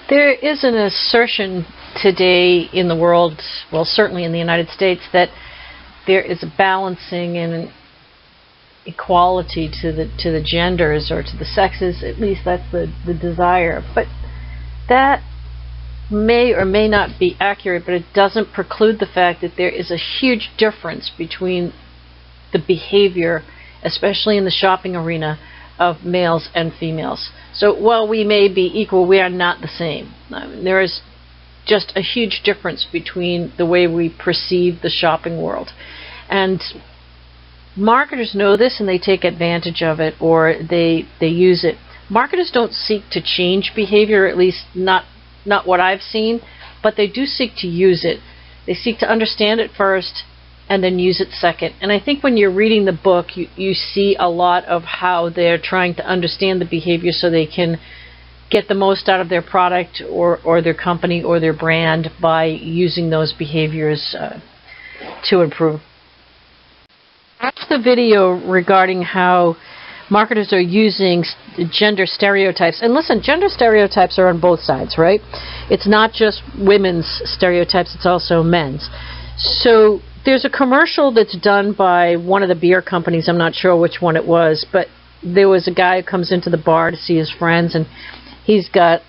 There is an assertion today in the world, well, certainly in the United States, that there is a balancing and an equality to the genders or to the sexes. At least that's the desire. But that may or may not be accurate, but it doesn't preclude the fact that there is a huge difference between the behavior, especially in the shopping arena, of males and females. So while we may be equal, we are not the same. There is just a huge difference between the way we perceive the shopping world. And marketers know this and they take advantage of it, or they use it. Marketers don't seek to change behavior, at least not what I've seen, but they do seek to use it. They seek to understand it first and then use it second. And I think when you're reading the book, you see a lot of how they're trying to understand the behavior so they can get the most out of their product or their company or their brand by using those behaviors to improve. Watch the video regarding how marketers are using gender stereotypes. And listen, gender stereotypes are on both sides, right? It's not just women's stereotypes, it's also men's. So there's a commercial that's done by one of the beer companies. I'm not sure which one it was, but there was a guy who comes into the bar to see his friends, and he's got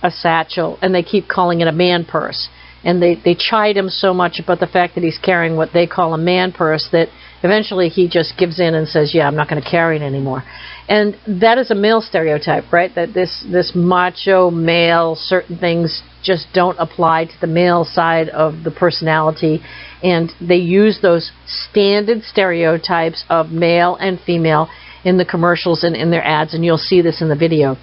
a satchel, and they keep calling it a man purse. And they chide him so much about the fact that he's carrying what they call a man purse that eventually he just gives in and says, yeah, I'm not going to carry it anymore. And that is a male stereotype, right? That this macho male, certain things just don't apply to the male side of the personality. And they use those standard stereotypes of male and female in the commercials and in their ads, and you'll see this in the video.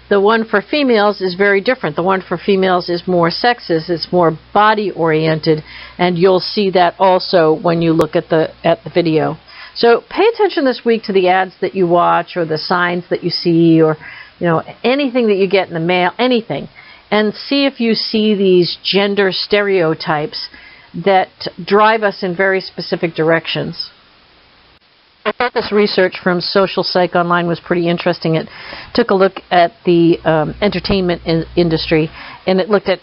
The one for females is very different. The one for females is more sexist. It's more body-oriented, and you'll see that also when you look at the video. So pay attention this week to the ads that you watch, or the signs that you see, or anything that you get in the mail, anything, and see if you see these gender stereotypes that drive us in very specific directions. I thought this research from Social Psych Online was pretty interesting. It took a look at the entertainment industry, and it looked at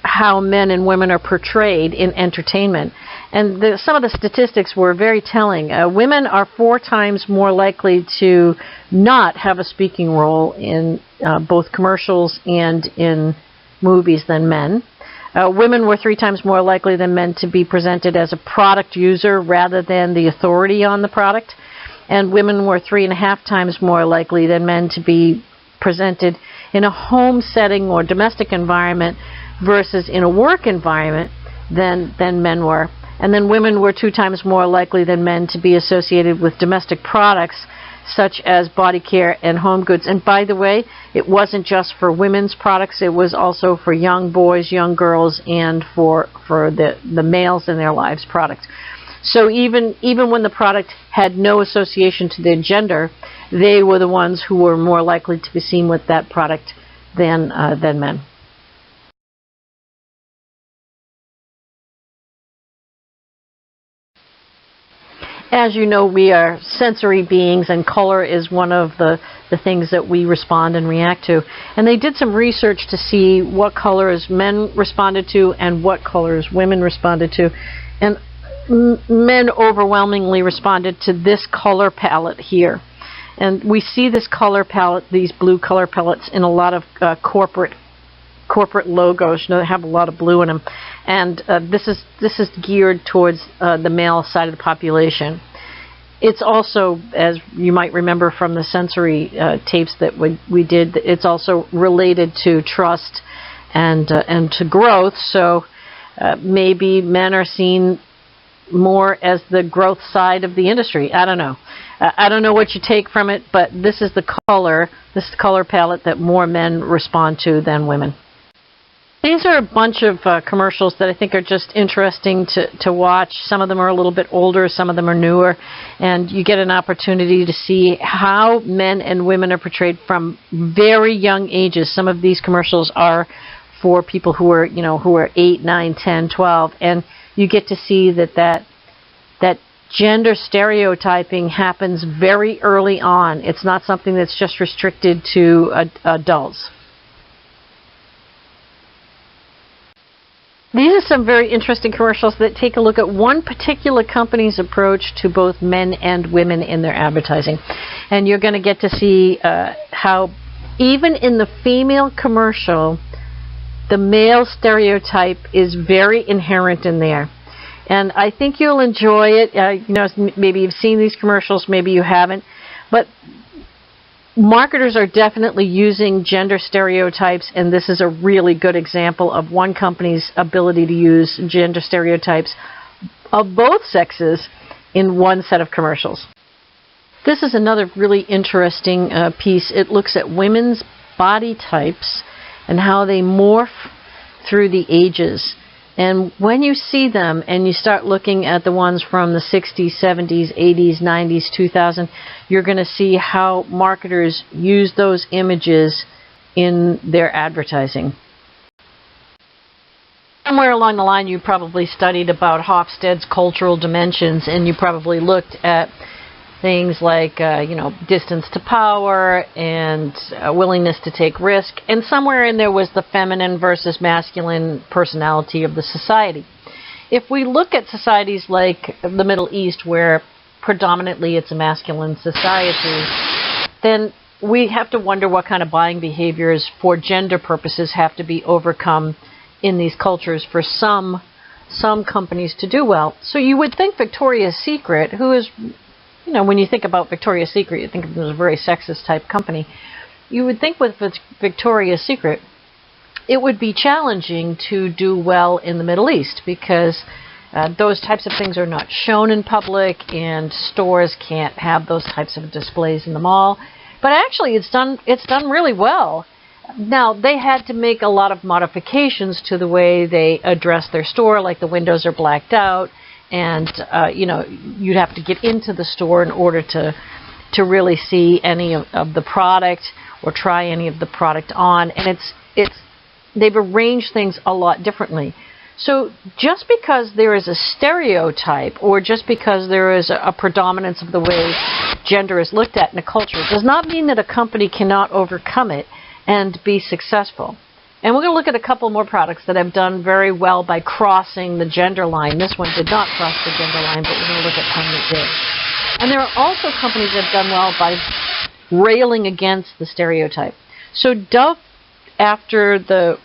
how men and women are portrayed in entertainment. And some of the statistics were very telling. Women are 4 times more likely to not have a speaking role in both commercials and in movies than men. Women were 3 times more likely than men to be presented as a product user rather than the authority on the product. And women were 3.5 times more likely than men to be presented in a home setting or domestic environment versus in a work environment than men were. And then women were 2 times more likely than men to be associated with domestic products such as body care and home goods. And by the way, it wasn't just for women's products, it was also for young boys, young girls, and for the males in their lives products. So even when the product had no association to their gender, they were the ones who were more likely to be seen with that product than men. As you know, we are sensory beings, and color is one of the things that we respond and react to. And they did some research to see what colors men responded to and what colors women responded to. And men overwhelmingly responded to this color palette here. And we see this color palette, these blue color palettes, in a lot of corporate logos. They have a lot of blue in them, and this is geared towards the male side of the population. It's also, as you might remember from the sensory tapes that we did, it's also related to trust and to growth. So maybe men are seen more as the growth side of the industry. I don't know. I don't know what you take from it, but this is the color palette that more men respond to than women. These are a bunch of commercials that I think are just interesting to watch. Some of them are a little bit older, some of them are newer, and you get an opportunity to see how men and women are portrayed from very young ages. Some of these commercials are for people who are 8, 9, 10, 12, and you get to see that gender stereotyping happens very early on. It's not something that's just restricted to adults. These are some very interesting commercials that take a look at one particular company's approach to both men and women in their advertising. And you're going to get to see how even in the female commercial, the male stereotype is very inherent in there. And I think you'll enjoy it. Maybe you've seen these commercials, maybe you haven't. But marketers are definitely using gender stereotypes, and this is a really good example of one company's ability to use gender stereotypes of both sexes in one set of commercials. This is another really interesting piece. It looks at women's body types and how they morph through the ages. And when you see them and you start looking at the ones from the 60s, 70s, 80s, 90s, 2000, you're going to see how marketers use those images in their advertising. Somewhere along the line you probably studied about Hofstede's cultural dimensions, and you probably looked at things like distance to power and willingness to take risk, and somewhere in there was the feminine versus masculine personality of the society. If we look at societies like the Middle East, where predominantly it's a masculine society, then we have to wonder what kind of buying behaviors for gender purposes have to be overcome in these cultures for some companies to do well. So you would think Victoria's Secret, who is, when you think about Victoria's Secret, you think of them as a very sexist type company. You would think with Victoria's Secret, it would be challenging to do well in the Middle East, because those types of things are not shown in public, and stores can't have those types of displays in the mall. But actually, it's done really well. Now, they had to make a lot of modifications to the way they address their store, like the windows are blacked out, and you'd have to get into the store in order to really see any of the product or try any of the product on. And they've arranged things a lot differently. So just because there is a stereotype, or just because there is a predominance of the way gender is looked at in a culture, does not mean that a company cannot overcome it and be successful. And we're going to look at a couple more products that have done very well by crossing the gender line. This one did not cross the gender line, but we're going to look at some that did. And there are also companies that have done well by railing against the stereotype. So Dove, after the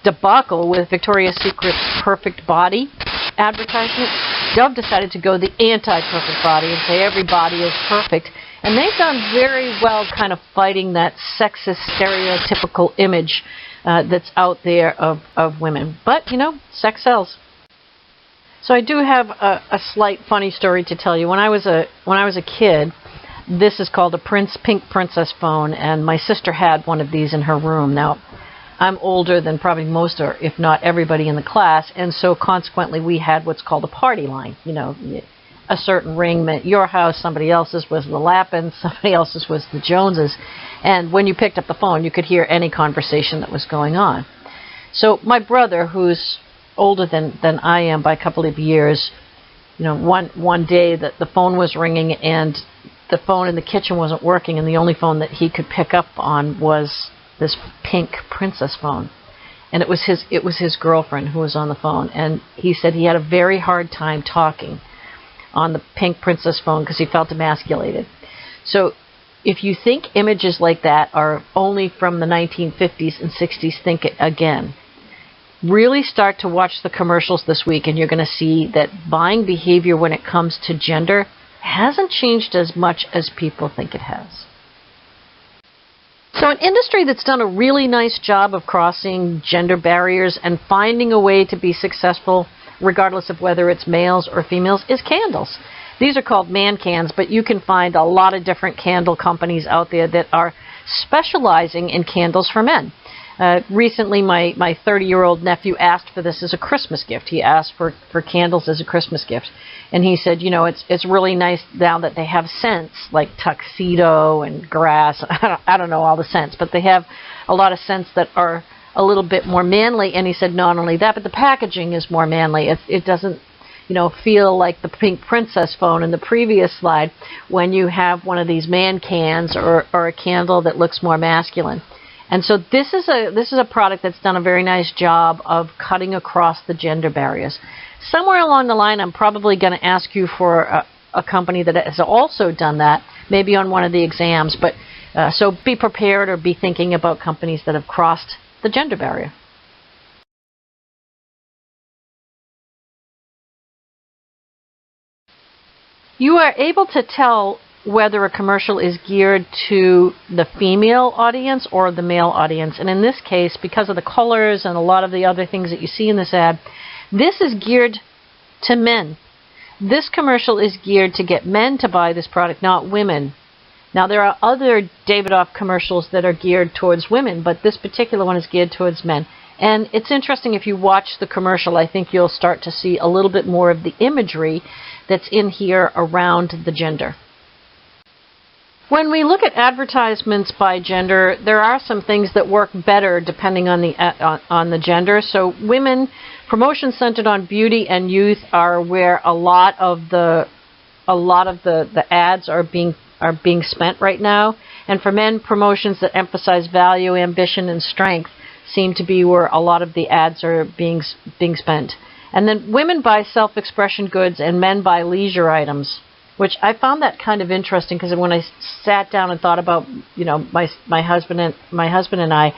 debacle with Victoria's Secret's Perfect Body advertisement, Dove decided to go the anti-perfect body and say every body is perfect. And they've done very well kind of fighting that sexist stereotypical image that's out there of women. But, sex sells. So I do have a slight funny story to tell you. When I was a kid, this is called a pink princess phone, and my sister had one of these in her room. Now, I'm older than probably most, or if not everybody in the class, and so consequently we had what's called a party line. A certain ring meant your house, somebody else's was the Lappins, somebody else's was the Joneses. And when you picked up the phone, you could hear any conversation that was going on. So my brother, who's older than I am by a couple of years, one day that the phone was ringing and the phone in the kitchen wasn't working, and the only phone that he could pick up on was this pink princess phone. And it was his girlfriend who was on the phone. And he said he had a very hard time talking on the pink princess phone because he felt emasculated. So if you think images like that are only from the 1950s and 60s, think it again. Really start to watch the commercials this week, and you're going to see that buying behavior when it comes to gender hasn't changed as much as people think it has. So an industry that's done a really nice job of crossing gender barriers and finding a way to be successful, regardless of whether it's males or females, is candles. These are called man cans, but you can find a lot of different candle companies out there that are specializing in candles for men. Recently, my 30-year-old nephew asked for this as a Christmas gift. He asked for candles as a Christmas gift. And he said, it's really nice now that they have scents like tuxedo and grass. I don't know all the scents, but they have a lot of scents that are a little bit more manly. And he said not only that, but the packaging is more manly. It doesn't feel like the pink princess phone in the previous slide when you have one of these man cans or a candle that looks more masculine. And so this is a product that's done a very nice job of cutting across the gender barriers. Somewhere along the line, I'm probably going to ask you for a company that has also done that, maybe on one of the exams. But so be prepared or be thinking about companies that have crossed the gender barrier. You are able to tell whether a commercial is geared to the female audience or the male audience. And in this case, because of the colors and a lot of the other things that you see in this ad, this is geared to men. This commercial is geared to get men to buy this product, not women. Now, there are other Davidoff commercials that are geared towards women, but this particular one is geared towards men. And it's interesting, if you watch the commercial, I think you'll start to see a little bit more of the imagery that's in here around the gender. When we look at advertisements by gender, there are some things that work better depending on the gender. So women, promotions centered on beauty and youth are where a lot of the ads are being spent right now. And for men, promotions that emphasize value, ambition, and strength seem to be where a lot of the ads are being spent. And then women buy self-expression goods and men buy leisure items, which I found that kind of interesting, because when I sat down and thought about, my husband and I,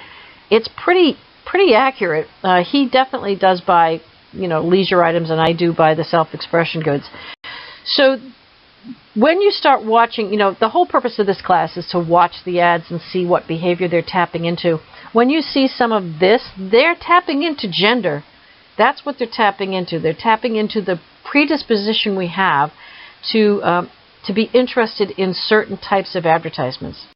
it's pretty accurate. He definitely does buy, leisure items, and I do buy the self-expression goods. So when you start watching, the whole purpose of this class is to watch the ads and see what behavior they're tapping into. When you see some of this, they're tapping into gender. That's what they're tapping into. They're tapping into the predisposition we have to be interested in certain types of advertisements.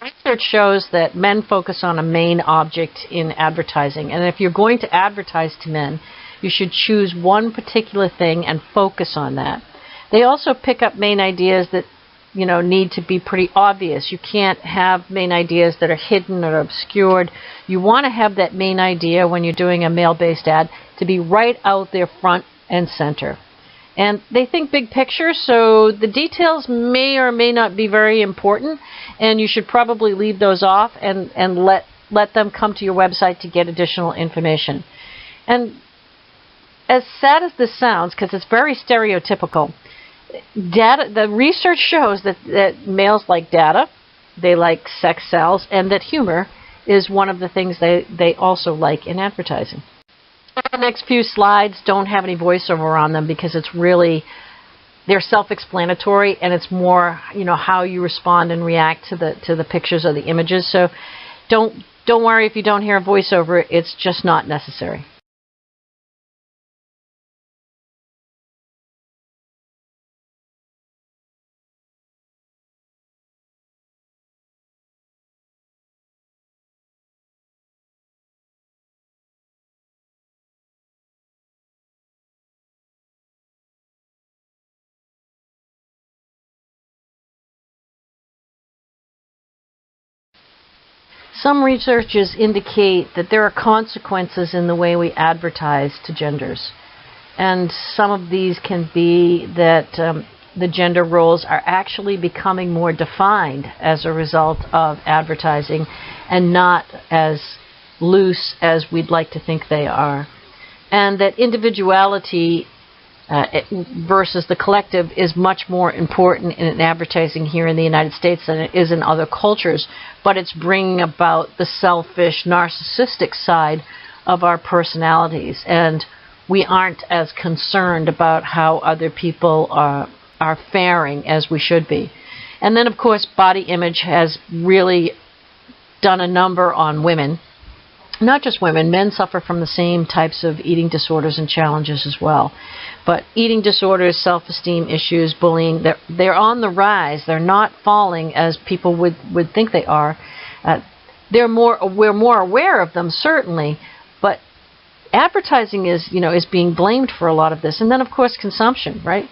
Research shows that men focus on a main object in advertising, and if you're going to advertise to men, you should choose one particular thing and focus on that. They also pick up main ideas that need to be pretty obvious. You can't have main ideas that are hidden or obscured. You want to have that main idea when you're doing a male-based ad to be right out there front and center. And they think big picture, so the details may or may not be very important, and you should probably leave those off and let them come to your website to get additional information. And as sad as this sounds, because it's very stereotypical, the research shows that males like data, they like sex sells, and that humor is one of the things they also like in advertising. The next few slides don't have any voiceover on them because they're self-explanatory, and it's more how you respond and react to the pictures or the images. So don't worry if you don't hear a voiceover. It's just not necessary. Some researchers indicate that there are consequences in the way we advertise to genders. And some of these can be that the gender roles are actually becoming more defined as a result of advertising and not as loose as we'd like to think they are. And that individuality versus the collective is much more important in advertising here in the United States than it is in other cultures, but it's bringing about the selfish, narcissistic side of our personalities, and we aren't as concerned about how other people are faring as we should be. And then, of course, body image has really done a number on women. Not just women, men suffer from the same types of eating disorders and challenges as well. But eating disorders, self-esteem issues, bullying, they're on the rise. They're not falling as people would think they are. We're more aware of them, certainly, but advertising is being blamed for a lot of this. And then, of course, consumption, right?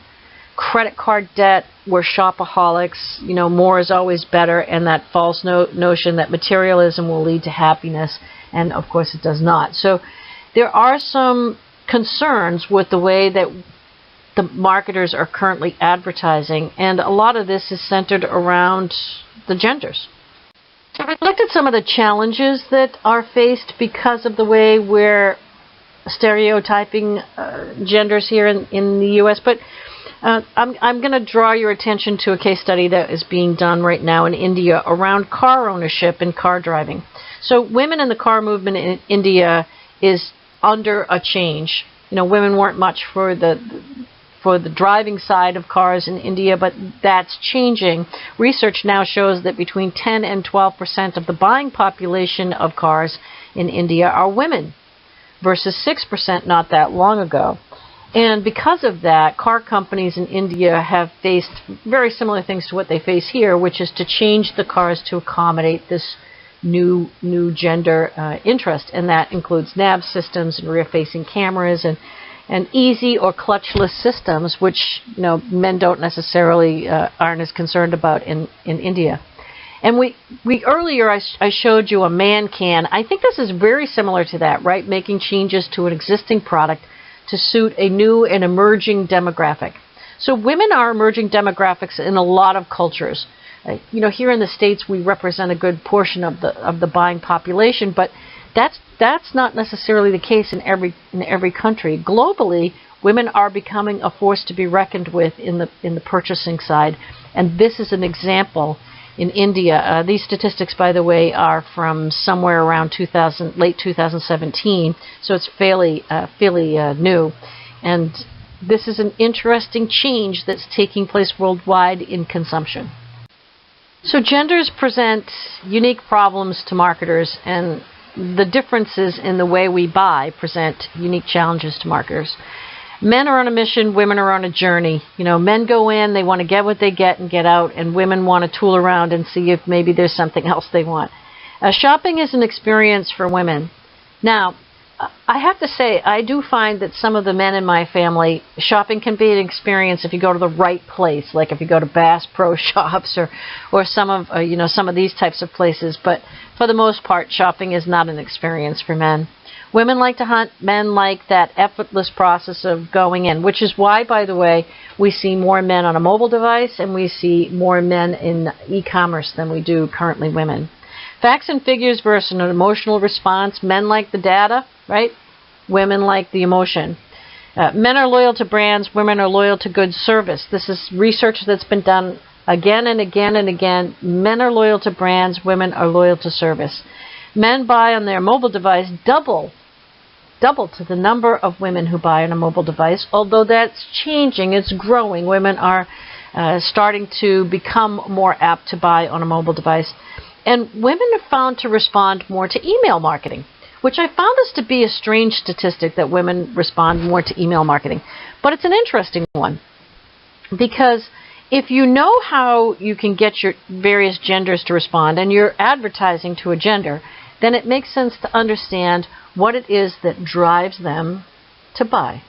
Credit card debt, we're shopaholics, more is always better, and that false notion that materialism will lead to happiness, and of course it does not. So there are some concerns with the way that the marketers are currently advertising, and a lot of this is centered around the genders. I looked at some of the challenges that are faced because of the way we're stereotyping genders here in the U.S., but I'm going to draw your attention to a case study that is being done right now in India around car ownership and car driving. So women in the car movement in India is under a change. You know, women weren't much for the driving side of cars in India, but that's changing. Research now shows that between 10 and 12% of the buying population of cars in India are women, versus 6% not that long ago. And because of that, car companies in India have faced very similar things to what they face here, which is to change the cars to accommodate this new gender interest. And that includes nav systems and rear-facing cameras and easy or clutchless systems, which men don't necessarily aren't as concerned about in India. And we earlier I showed you a man can. I think this is very similar to that, right? Making changes to an existing product to suit a new and emerging demographic. So women are emerging demographics in a lot of cultures. Here in the States we represent a good portion of the buying population, but that's not necessarily the case in every country. Globally, women are becoming a force to be reckoned with in the purchasing side, and this is an example. In India, these statistics, by the way, are from somewhere around late 2017, so it's fairly new. And this is an interesting change that's taking place worldwide in consumption. So genders present unique problems to marketers, and the differences in the way we buy present unique challenges to marketers. Men are on a mission, women are on a journey. Men go in, they want to get what they get and get out, and women want to tool around and see if maybe there's something else they want. Shopping is an experience for women. Now, I have to say, I do find that some of the men in my family, shopping can be an experience if you go to the right place, like if you go to Bass Pro Shops or some of these types of places. But for the most part, shopping is not an experience for men. Women like to hunt, men like that effortless process of going in, which is why, by the way, we see more men on a mobile device and we see more men in e-commerce than we do currently women. Facts and figures versus an emotional response. Men like the data, right? Women like the emotion. Men are loyal to brands, women are loyal to good service. This is research that's been done again and again and again. Men are loyal to brands, women are loyal to service. Men buy on their mobile device double to the number of women who buy on a mobile device, although that's changing, it's growing. Women are starting to become more apt to buy on a mobile device. And women are found to respond more to email marketing, which I found this to be a strange statistic, that women respond more to email marketing. But it's an interesting one, because if you know how you can get your various genders to respond, and you're advertising to a gender, then it makes sense to understand what it is that drives them to buy.